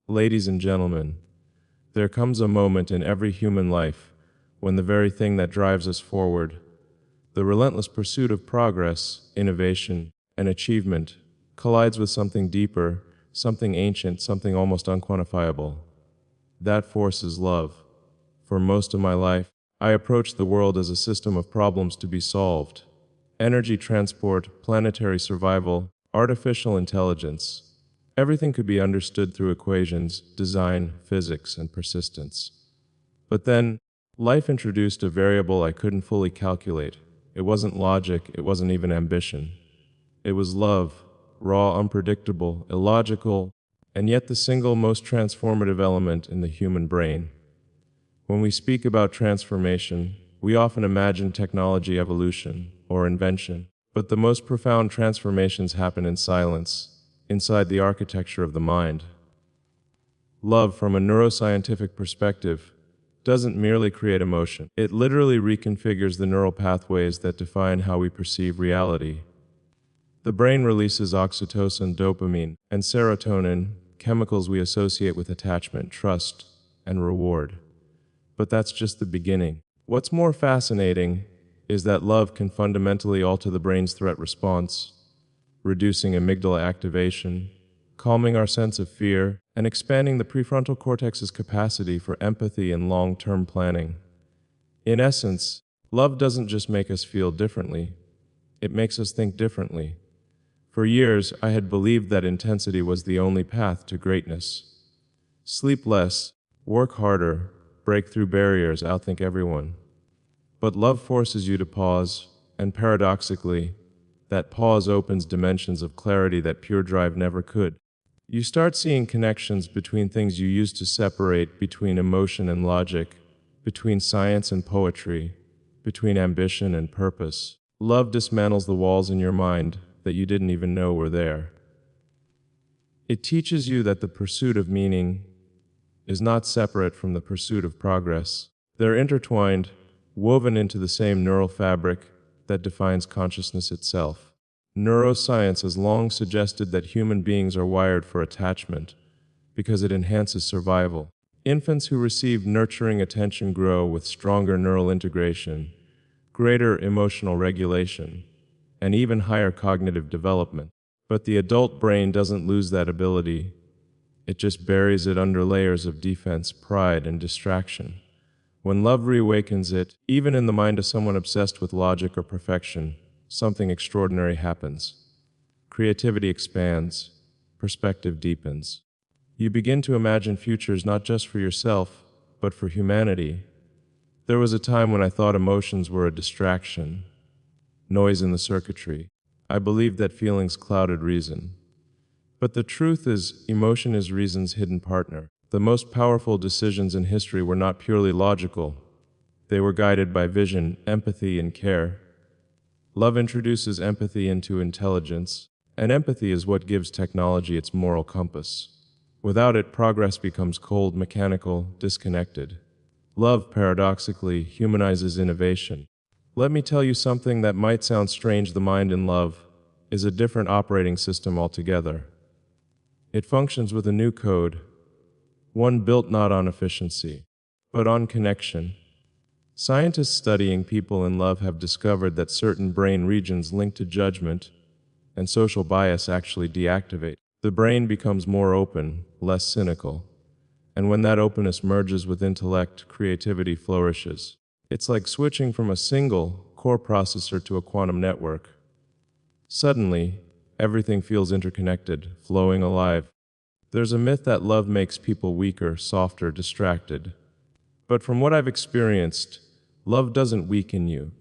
Ladies and gentlemen, there comes a moment in every human life when the very thing that drives us forward, the relentless pursuit of progress, innovation, and achievement, collides with something deeper, something ancient, something almost unquantifiable. That force is love. For most of my life, I approached the world as a system of problems to be solved. Energy transport, planetary survival, artificial intelligence. Everything could be understood through equations, design, physics, and persistence. But then, life introduced a variable I couldn't fully calculate. It wasn't logic, it wasn't even ambition. It was love, raw, unpredictable, illogical, and yet the single most transformative element in the human brain. When we speak about transformation, we often imagine technology evolution or invention, but the most profound transformations happen in silence, inside the architecture of the mind. Love, from a neuroscientific perspective, doesn't merely create emotion. It literally reconfigures the neural pathways that define how we perceive reality. The brain releases oxytocin, dopamine, and serotonin, chemicals we associate with attachment, trust, and reward. But that's just the beginning. What's more fascinating is that love can fundamentally alter the brain's threat response, reducing amygdala activation, calming our sense of fear, and expanding the prefrontal cortex's capacity for empathy and long-term planning. In essence, love doesn't just make us feel differently, it makes us think differently. For years, I had believed that intensity was the only path to greatness. Sleep less, work harder, break through barriers, outthink everyone. But love forces you to pause, and paradoxically, that pause opens dimensions of clarity that pure drive never could. You start seeing connections between things you used to separate, between emotion and logic, between science and poetry, between ambition and purpose. Love dismantles the walls in your mind that you didn't even know were there. It teaches you that the pursuit of meaning is not separate from the pursuit of progress. They're intertwined, woven into the same neural fabric that defines consciousness itself. Neuroscience has long suggested that human beings are wired for attachment because it enhances survival. Infants who receive nurturing attention grow with stronger neural integration, greater emotional regulation, and even higher cognitive development. But the adult brain doesn't lose that ability. It just buries it under layers of defense, pride, and distraction. When love reawakens it, even in the mind of someone obsessed with logic or perfection, something extraordinary happens. Creativity expands, perspective deepens. You begin to imagine futures not just for yourself, but for humanity. There was a time when I thought emotions were a distraction, noise in the circuitry. I believed that feelings clouded reason. But the truth is, emotion is reason's hidden partner. The most powerful decisions in history were not purely logical. They were guided by vision, empathy, and care. Love introduces empathy into intelligence, and empathy is what gives technology its moral compass. Without it, progress becomes cold, mechanical, disconnected. Love, paradoxically, humanizes innovation. Let me tell you something that might sound strange. The mind in love is a different operating system altogether. It functions with a new code, one built not on efficiency, but on connection. Scientists studying people in love have discovered that certain brain regions linked to judgment and social bias actually deactivate. The brain becomes more open, less cynical, and when that openness merges with intellect, creativity flourishes. It's like switching from a single core processor to a quantum network. Suddenly, everything feels interconnected, flowing alive. There's a myth that love makes people weaker, softer, distracted. But from what I've experienced, love doesn't weaken you.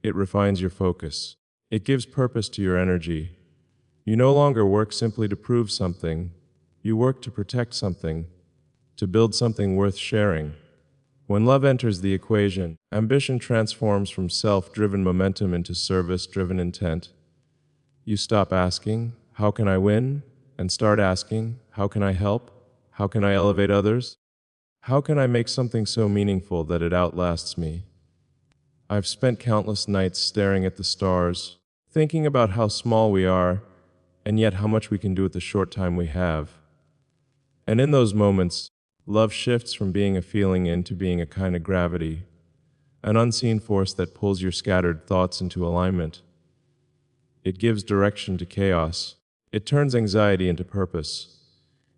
It refines your focus. It gives purpose to your energy. You no longer work simply to prove something. You work to protect something, to build something worth sharing. When love enters the equation, ambition transforms from self-driven momentum into service-driven intent. You stop asking, "How can I win?" and start asking, "How can I help? How can I elevate others? How can I make something so meaningful that it outlasts me?" I've spent countless nights staring at the stars, thinking about how small we are, and yet how much we can do with the short time we have. And in those moments, love shifts from being a feeling into being a kind of gravity, an unseen force that pulls your scattered thoughts into alignment. It gives direction to chaos. It turns anxiety into purpose.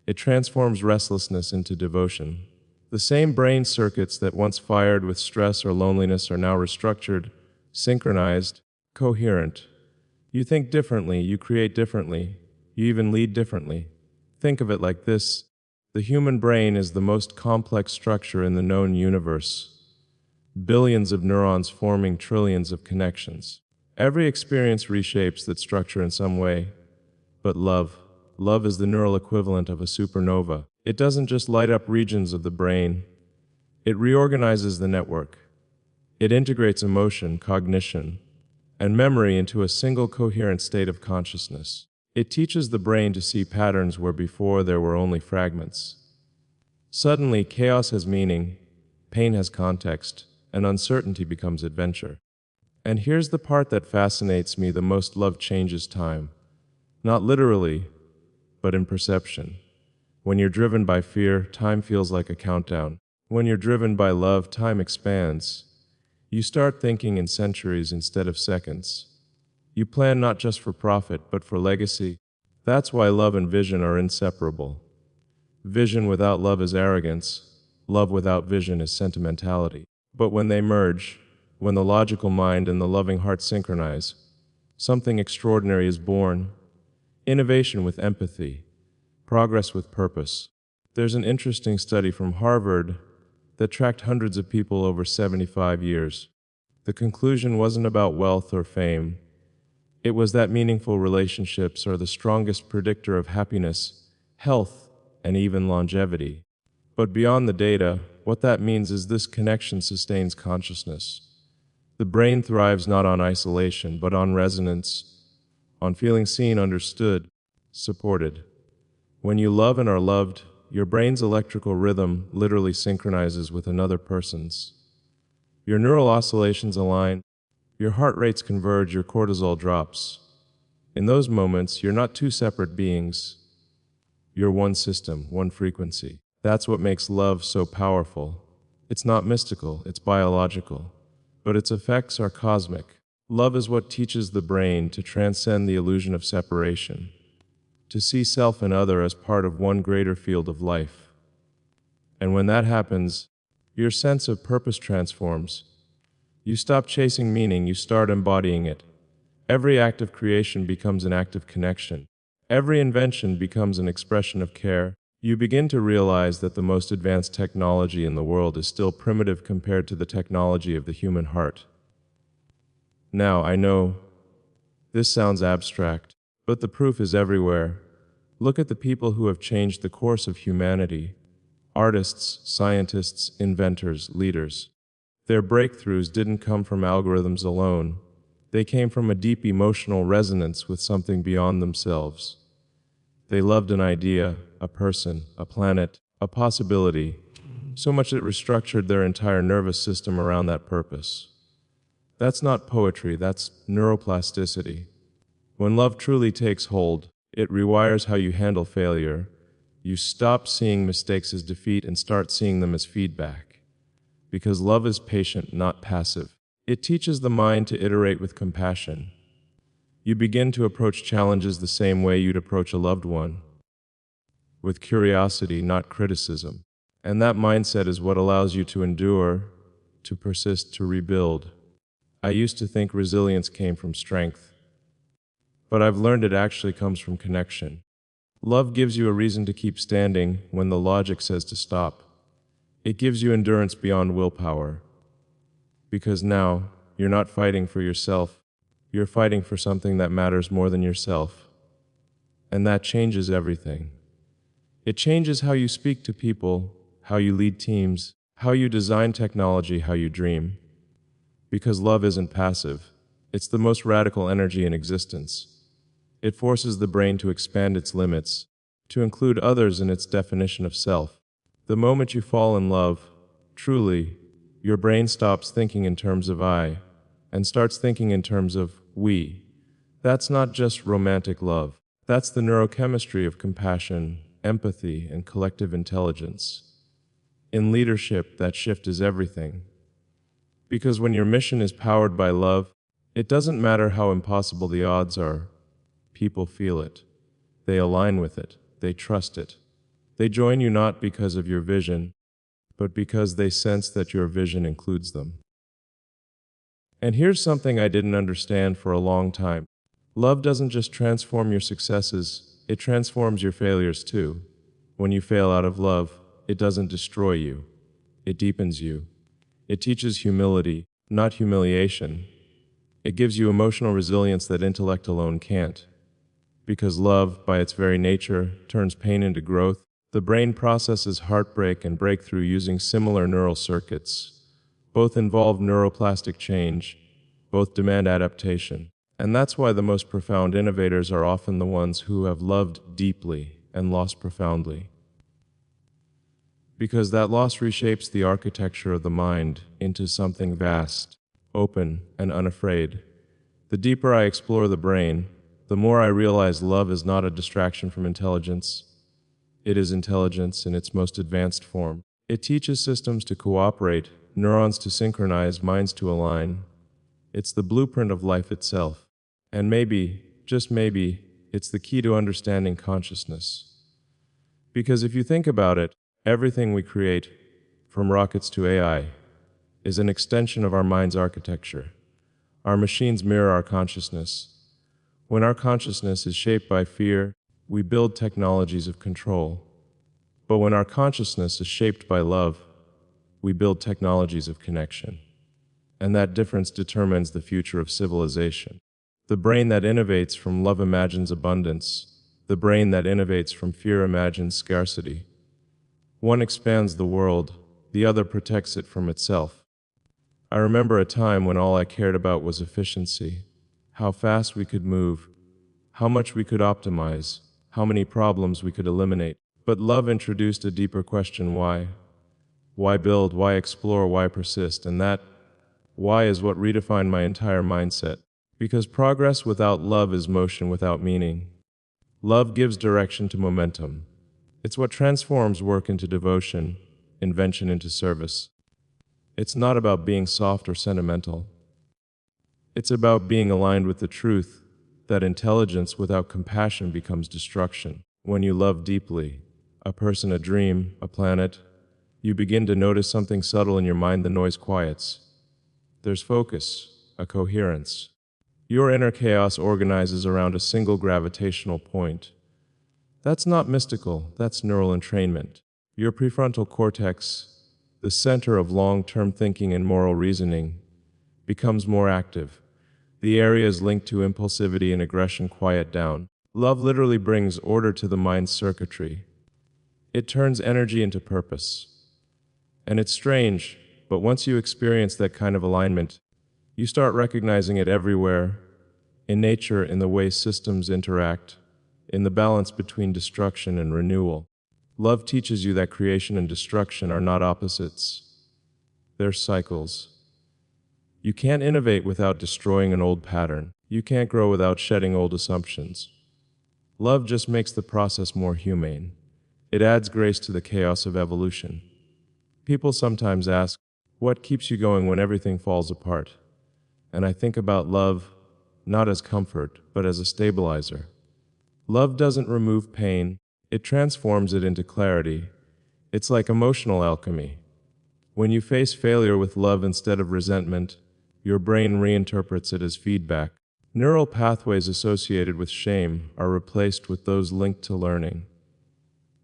It transforms restlessness into devotion. The same brain circuits that once fired with stress or loneliness are now restructured, synchronized, coherent. You think differently, you create differently, you even lead differently. Think of it like this: the human brain is the most complex structure in the known universe. Billions of neurons forming trillions of connections. Every experience reshapes that structure in some way. But love is the neural equivalent of a supernova. It doesn't just light up regions of the brain, it reorganizes the network. It integrates emotion, cognition, and memory into a single coherent state of consciousness. It teaches the brain to see patterns where before there were only fragments. Suddenly, chaos has meaning, pain has context, and uncertainty becomes adventure. And here's the part that fascinates me the most: love changes time. Not literally, but in perception. When you're driven by fear, time feels like a countdown. When you're driven by love, time expands. You start thinking in centuries instead of seconds. You plan not just for profit, but for legacy. That's why love and vision are inseparable. Vision without love is arrogance. Love without vision is sentimentality. But when they merge, when the logical mind and the loving heart synchronize, something extraordinary is born. Innovation with empathy. Progress with purpose. There's an interesting study from Harvard that tracked hundreds of people over 75 years. The conclusion wasn't about wealth or fame. It was that meaningful relationships are the strongest predictor of happiness, health, and even longevity. But beyond the data, what that means is this connection sustains consciousness. The brain thrives not on isolation, but on resonance, on feeling seen, understood, supported. When you love and are loved, your brain's electrical rhythm literally synchronizes with another person's. Your neural oscillations align, your heart rates converge, your cortisol drops. In those moments, you're not two separate beings. You're one system, one frequency. That's what makes love so powerful. It's not mystical, it's biological, but its effects are cosmic. Love is what teaches the brain to transcend the illusion of separation, to see self and other as part of one greater field of life. And when that happens, your sense of purpose transforms. You stop chasing meaning, you start embodying it. Every act of creation becomes an act of connection. Every invention becomes an expression of care. You begin to realize that the most advanced technology in the world is still primitive compared to the technology of the human heart. Now, I know this sounds abstract, but the proof is everywhere. Look at the people who have changed the course of humanity. Artists, scientists, inventors, leaders. Their breakthroughs didn't come from algorithms alone. They came from a deep emotional resonance with something beyond themselves. They loved an idea, a person, a planet, a possibility, so much it restructured their entire nervous system around that purpose. That's not poetry, that's neuroplasticity. When love truly takes hold, it rewires how you handle failure. You stop seeing mistakes as defeat and start seeing them as feedback. Because love is patient, not passive. It teaches the mind to iterate with compassion. You begin to approach challenges the same way you'd approach a loved one, with curiosity, not criticism. And that mindset is what allows you to endure, to persist, to rebuild. I used to think resilience came from strength, but I've learned it actually comes from connection. Love gives you a reason to keep standing when the logic says to stop. It gives you endurance beyond willpower. Because now, you're not fighting for yourself, you're fighting for something that matters more than yourself. And that changes everything. It changes how you speak to people, how you lead teams, how you design technology, how you dream. Because love isn't passive. It's the most radical energy in existence. It forces the brain to expand its limits, to include others in its definition of self. The moment you fall in love, truly, your brain stops thinking in terms of I, and starts thinking in terms of we. That's not just romantic love. That's the neurochemistry of compassion, empathy, and collective intelligence. In leadership, that shift is everything. Because when your mission is powered by love, it doesn't matter how impossible the odds are. People feel it. They align with it. They trust it. They join you not because of your vision, but because they sense that your vision includes them. And here's something I didn't understand for a long time. Love doesn't just transform your successes, it transforms your failures too. When you fail out of love, it doesn't destroy you. It deepens you. It teaches humility, not humiliation. It gives you emotional resilience that intellect alone can't. Because love, by its very nature, turns pain into growth, the brain processes heartbreak and breakthrough using similar neural circuits. Both involve neuroplastic change, both demand adaptation. And that's why the most profound innovators are often the ones who have loved deeply and lost profoundly. Because that loss reshapes the architecture of the mind into something vast, open, and unafraid. The deeper I explore the brain, the more I realize love is not a distraction from intelligence. It is intelligence in its most advanced form. It teaches systems to cooperate, neurons to synchronize, minds to align. It's the blueprint of life itself. And maybe, just maybe, it's the key to understanding consciousness. Because if you think about it, everything we create, from rockets to AI, is an extension of our mind's architecture. Our machines mirror our consciousness. When our consciousness is shaped by fear, we build technologies of control. But when our consciousness is shaped by love, we build technologies of connection. And that difference determines the future of civilization. The brain that innovates from love imagines abundance. The brain that innovates from fear imagines scarcity. One expands the world, the other protects it from itself. I remember a time when all I cared about was efficiency, how fast we could move, how much we could optimize, how many problems we could eliminate. But love introduced a deeper question: why? Why build, why explore, why persist? And that why is what redefined my entire mindset. Because progress without love is motion without meaning. Love gives direction to momentum. It's what transforms work into devotion, invention into service. It's not about being soft or sentimental. It's about being aligned with the truth that intelligence without compassion becomes destruction. When you love deeply, a person, a dream, a planet, you begin to notice something subtle in your mind. The noise quiets. There's focus, a coherence. Your inner chaos organizes around a single gravitational point. That's not mystical, that's neural entrainment. Your prefrontal cortex, the center of long-term thinking and moral reasoning, becomes more active. The areas linked to impulsivity and aggression quiet down. Love literally brings order to the mind's circuitry. It turns energy into purpose. And it's strange, but once you experience that kind of alignment, you start recognizing it everywhere, in nature, in the way systems interact, in the balance between destruction and renewal. Love teaches you that creation and destruction are not opposites. They're cycles. You can't innovate without destroying an old pattern. You can't grow without shedding old assumptions. Love just makes the process more humane. It adds grace to the chaos of evolution. People sometimes ask, what keeps you going when everything falls apart? And I think about love, not as comfort, but as a stabilizer. Love doesn't remove pain, it transforms it into clarity. It's like emotional alchemy. When you face failure with love instead of resentment, your brain reinterprets it as feedback. Neural pathways associated with shame are replaced with those linked to learning.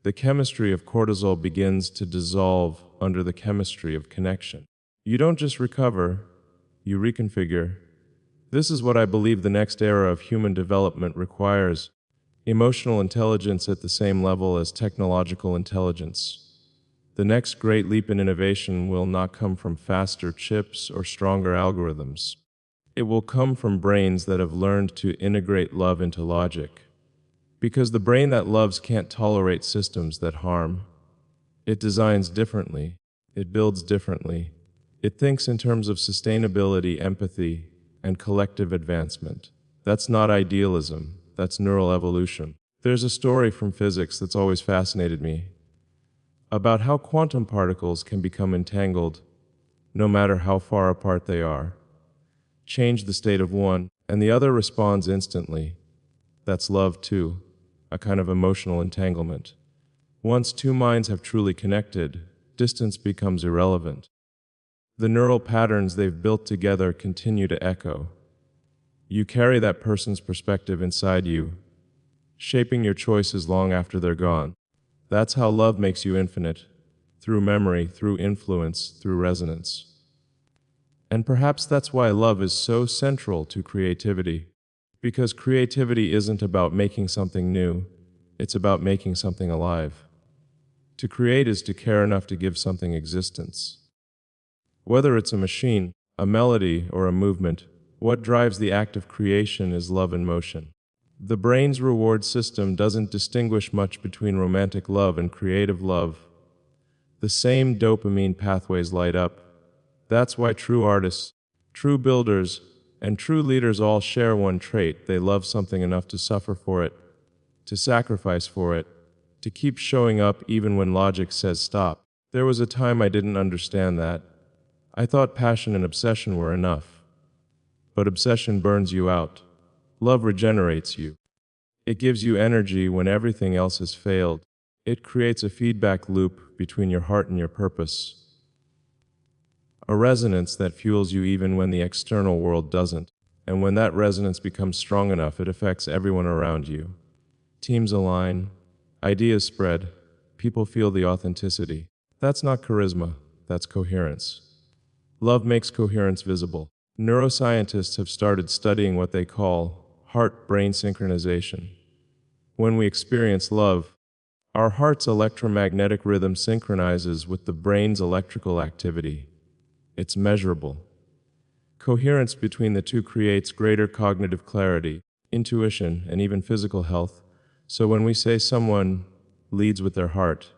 The chemistry of cortisol begins to dissolve under the chemistry of connection. You don't just recover, you reconfigure. This is what I believe the next era of human development requires: emotional intelligence at the same level as technological intelligence. The next great leap in innovation will not come from faster chips or stronger algorithms. It will come from brains that have learned to integrate love into logic. Because the brain that loves can't tolerate systems that harm. It designs differently. It builds differently. It thinks in terms of sustainability, empathy, and collective advancement. That's not idealism. That's neural evolution. There's a story from physics that's always fascinated me about how quantum particles can become entangled no matter how far apart they are. Change the state of one, and the other responds instantly. That's love, too, a kind of emotional entanglement. Once two minds have truly connected, distance becomes irrelevant. The neural patterns they've built together continue to echo. You carry that person's perspective inside you, shaping your choices long after they're gone. That's how love makes you infinite, through memory, through influence, through resonance. And perhaps that's why love is so central to creativity, because creativity isn't about making something new, it's about making something alive. To create is to care enough to give something existence. Whether it's a machine, a melody, or a movement, what drives the act of creation is love in motion. The brain's reward system doesn't distinguish much between romantic love and creative love. The same dopamine pathways light up. That's why true artists, true builders, and true leaders all share one trait: they love something enough to suffer for it, to sacrifice for it, to keep showing up even when logic says stop. There was a time I didn't understand that. I thought passion and obsession were enough. But obsession burns you out. Love regenerates you. It gives you energy when everything else has failed. It creates a feedback loop between your heart and your purpose. A resonance that fuels you even when the external world doesn't. And when that resonance becomes strong enough, it affects everyone around you. Teams align, ideas spread, people feel the authenticity. That's not charisma, that's coherence. Love makes coherence visible. Neuroscientists have started studying what they call heart-brain synchronization. When we experience love, our heart's electromagnetic rhythm synchronizes with the brain's electrical activity. It's measurable. Coherence between the two creates greater cognitive clarity, intuition, and even physical health. So when we say someone leads with their heart,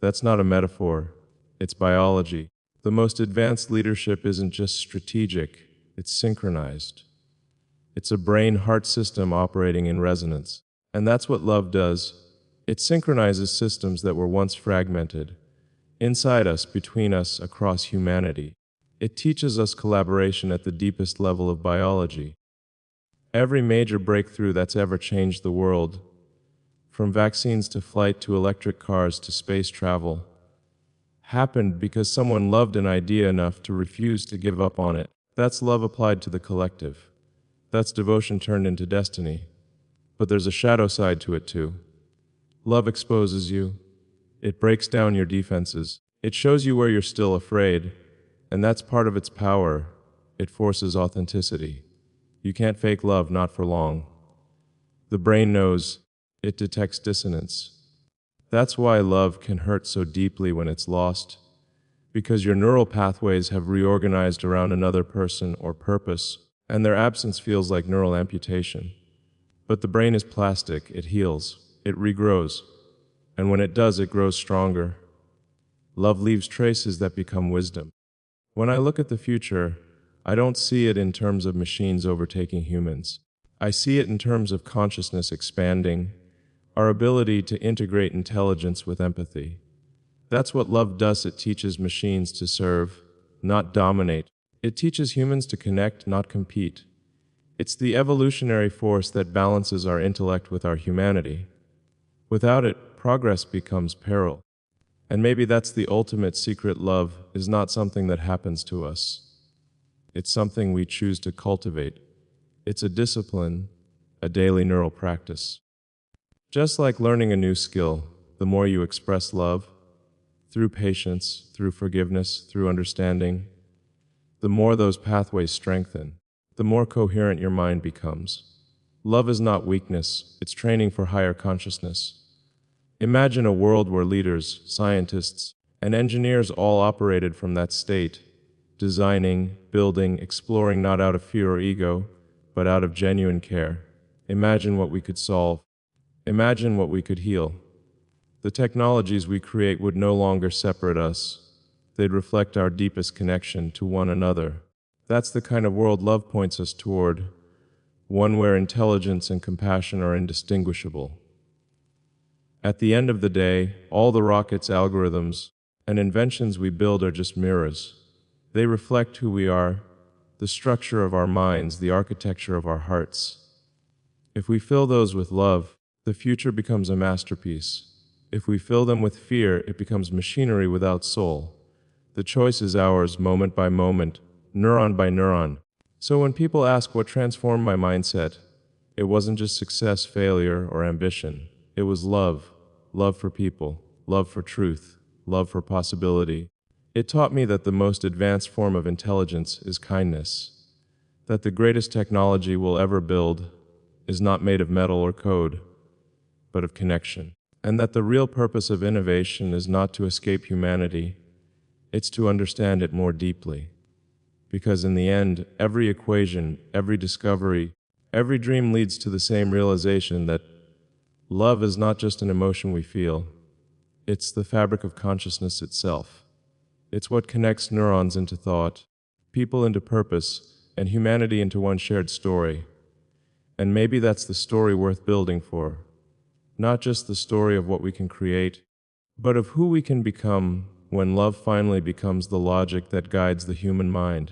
that's not a metaphor, it's biology. The most advanced leadership isn't just strategic, it's synchronized. It's a brain-heart system operating in resonance. And that's what love does. It synchronizes systems that were once fragmented, inside us, between us, across humanity. It teaches us collaboration at the deepest level of biology. Every major breakthrough that's ever changed the world, from vaccines to flight to electric cars to space travel, happened because someone loved an idea enough to refuse to give up on it. That's love applied to the collective. That's devotion turned into destiny. But there's a shadow side to it too. Love exposes you. It breaks down your defenses. It shows you where you're still afraid. And that's part of its power. It forces authenticity. You can't fake love, not for long. The brain knows. It detects dissonance. That's why love can hurt so deeply when it's lost, because your neural pathways have reorganized around another person or purpose, and their absence feels like neural amputation. But the brain is plastic, it heals, it regrows, and when it does, it grows stronger. Love leaves traces that become wisdom. When I look at the future, I don't see it in terms of machines overtaking humans. I see it in terms of consciousness expanding, our ability to integrate intelligence with empathy. That's what love does. It teaches machines to serve, not dominate. It teaches humans to connect, not compete. It's the evolutionary force that balances our intellect with our humanity. Without it, progress becomes peril. And maybe that's the ultimate secret. Love is not something that happens to us. It's something we choose to cultivate. It's a discipline, a daily neural practice. Just like learning a new skill, the more you express love, through patience, through forgiveness, through understanding, the more those pathways strengthen, the more coherent your mind becomes. Love is not weakness, it's training for higher consciousness. Imagine a world where leaders, scientists, and engineers all operated from that state, designing, building, exploring not out of fear or ego, but out of genuine care. Imagine what we could solve. Imagine what we could heal. The technologies we create would no longer separate us. They'd reflect our deepest connection to one another. That's the kind of world love points us toward, one where intelligence and compassion are indistinguishable. At the end of the day, all the rockets, algorithms, and inventions we build are just mirrors. They reflect who we are, the structure of our minds, the architecture of our hearts. If we fill those with love, the future becomes a masterpiece. If we fill them with fear, it becomes machinery without soul. The choice is ours, moment by moment, neuron by neuron. So when people ask what transformed my mindset, it wasn't just success, failure, or ambition. It was love. Love for people, love for truth, love for possibility. It taught me that the most advanced form of intelligence is kindness, that the greatest technology we'll ever build is not made of metal or code, but of connection, and that the real purpose of innovation is not to escape humanity, it's to understand it more deeply. Because in the end, every equation, every discovery, every dream leads to the same realization that love is not just an emotion we feel, it's the fabric of consciousness itself. It's what connects neurons into thought, people into purpose, and humanity into one shared story. And maybe that's the story worth building for. Not just the story of what we can create, but of who we can become when love finally becomes the logic that guides the human mind.